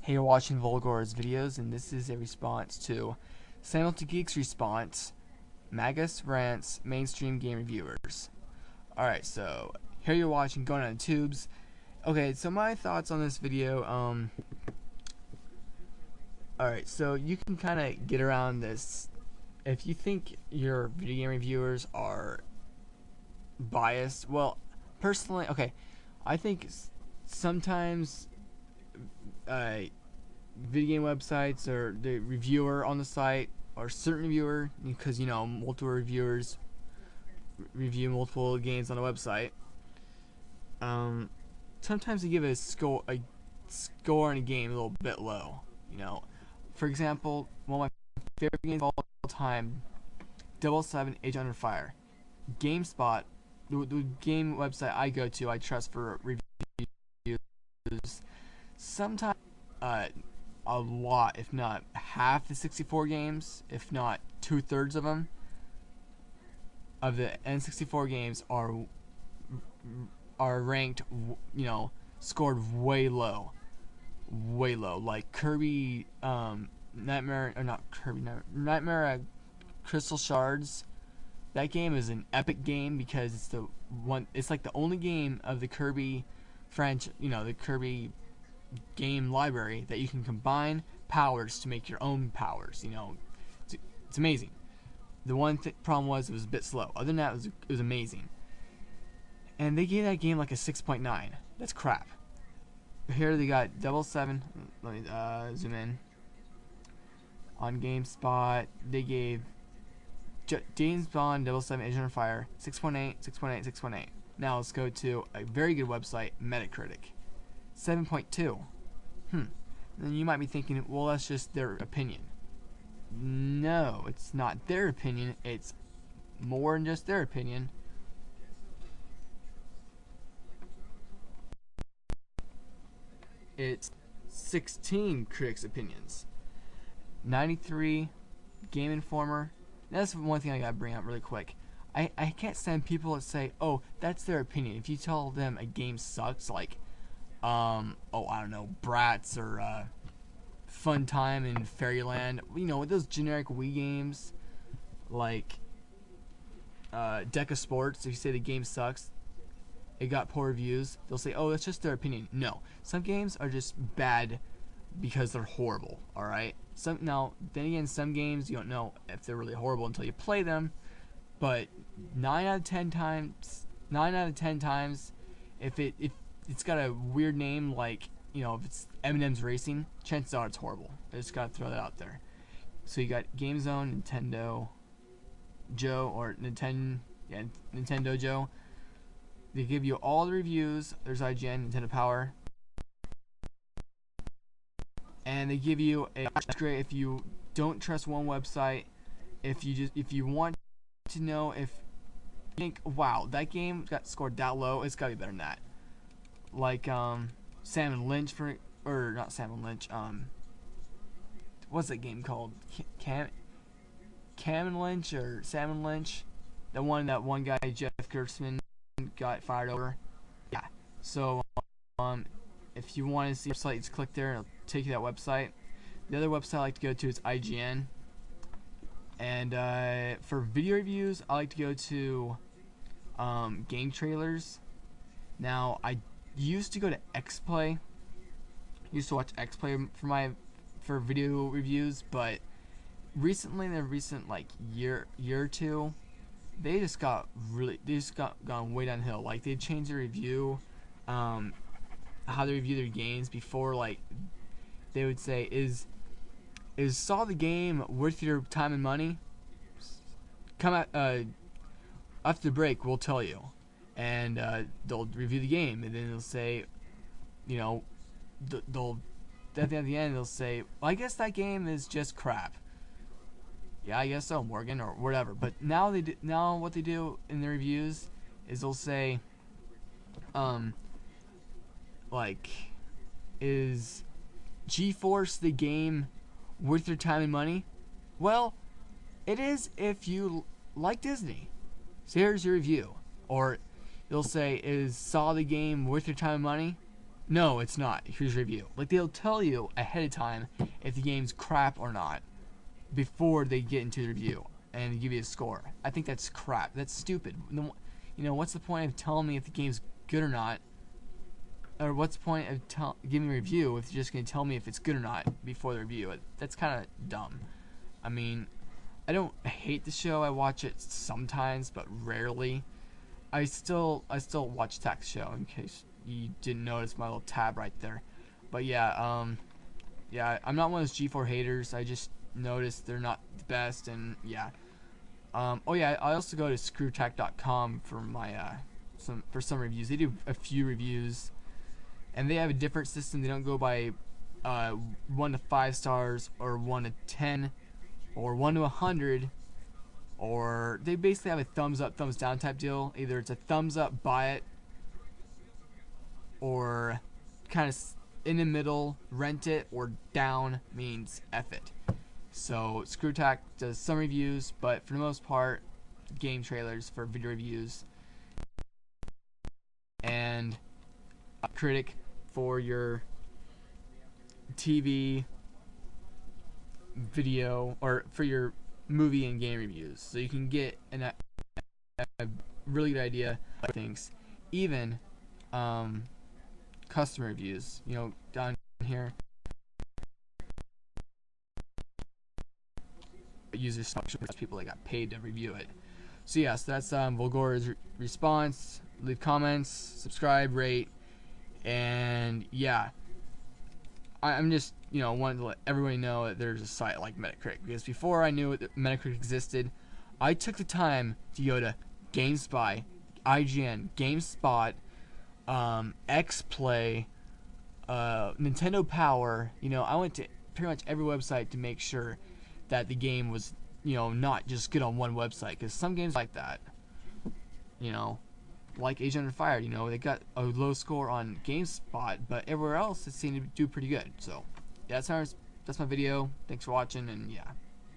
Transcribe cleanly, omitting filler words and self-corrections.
Hey, you're watching Vulgora's videos, and this is a response to Samuel to Geek's response, Magus Rants Mainstream Game Reviewers. Alright, so here you're watching Going on the Tubes. Okay, so my thoughts on this video, alright, so you can kind of get around this. If you think your video game reviewers are biased, well, personally, okay, I think sometimes video game websites or the reviewer on the site or certain reviewer, because multiple reviewers review multiple games on a website, sometimes they give a score on a game a little bit low. For example, one of my favorite games of all time, 007 Agent Under Fire. GameSpot, the game website I go to, I trust for reviews, sometimes a lot, if not half the 64 games, if not 2/3 of them, of the N64 games are ranked, scored way low, like Kirby, Nightmare Crystal Shards. That game is an epic game because it's like the only game of the Kirby franchise, the Kirby game library, that you can combine powers to make your own powers. It's amazing. The one problem was it was a bit slow. Other than that, it was amazing. And they gave that game like a 6.9. That's crap. Here they got 007. Let me zoom in. On GameSpot, they gave James Bond 007 Agent of Fire 6.8, 6.8, 6.8. Now let's go to a very good website, Metacritic. 7.2. Then you might be thinking, well, that's just their opinion. No, it's not their opinion. It's more than just their opinion. It's 16 critics' opinions. 93 Game Informer. That's one thing I gotta bring up really quick. I can't stand people that say, oh, that's their opinion. If you tell them a game sucks, like I don't know, Bratz or Fun Time in Fairyland, with those generic Wii games, like Deck of Sports. If you say the game sucks, it got poor reviews, they'll say, oh, that's just their opinion. No, some games are just bad because they're horrible. All right. Then again, some games you don't know if they're really horrible until you play them. But 9 out of 10 times, if it's got a weird name, like, if it's Eminem's Racing, chances are it's horrible. I just gotta throw that out there. So you got GameZone, Nintendo Joe, or Nintendo Joe. They give you all the reviews. There's IGN, Nintendo Power, and they give you that's great if you don't trust one website. If you want to know if you think, wow, that game got scored that low, it's gotta be better than that. Like Sam and Lynch, not Sam and Lynch. What's that game called? Cam and Lynch or Sam and Lynch? That one guy, Jeff Gerstmann, got fired over. Yeah. So if you want to see the website, just click there and it'll take you to that website. The other website I like to go to is IGN. And for video reviews, I like to go to game trailers. Now, I used to go to XPlay. Used to watch XPlay for video reviews, but recently, in the recent year or two, they just got gone way downhill. Like, they changed their review, how they review their games. Before, they would say, is saw the game worth your time and money? Come out after the break, we'll tell you. And they'll review the game, and then they'll say, they'll at the end they'll say, well, I guess that game is just crap. Yeah, I guess so, Morgan, or whatever. But now what they do in the reviews is they'll say, is GeForce the game worth your time and money? Well, it is if you like Disney. So here's your review. Or they'll say, is Saw the game worth your time and money? No, it's not. Here's a review. Like, they'll tell you ahead of time if the game's crap or not before they get into the review and give you a score. I think that's crap. That's stupid. You know, what's the point of telling me if the game's good or not? Or what's the point of giving me a review if you're just going to tell me if it's good or not before the review? That's kind of dumb. I mean, I don't hate the show. I watch it sometimes, but rarely. I still watch Tax Show, in case you didn't notice my little tab right there. But yeah, yeah, I'm not one of those G4 haters. I just noticed they're not the best, and yeah. Oh yeah, I also go to screwtack.com for my some reviews. They do a few reviews, and they have a different system. They don't go by 1 to 5 stars or 1 to 10 or 1 to 100. Or they basically have a thumbs up, thumbs down type deal. Either it's a thumbs up, buy it, or kind of in the middle, rent it, or down means F it. So ScrewTack does some reviews, but for the most part, game trailers for video reviews, and a critic for your TV, video, or for your movie and game reviews, so you can get a really good idea of things. Even customer reviews, you know, down here, users, people that got paid to review it. So yeah, so that's Vulgora's response. Leave comments, subscribe, rate, and yeah, I'm just, you know, wanted to let everybody know that there's a site like Metacritic, because before I knew that Metacritic existed, I took the time to go to GameSpy, IGN, GameSpot, XPlay, Nintendo Power. You know, I went to pretty much every website to make sure that the game was, you know, not just good on one website, because some games like that, you know, like Age Under Fire, you know, they got a low score on GameSpot, but everywhere else it seemed to do pretty good. So yeah, that's my video. Thanks for watching, and yeah.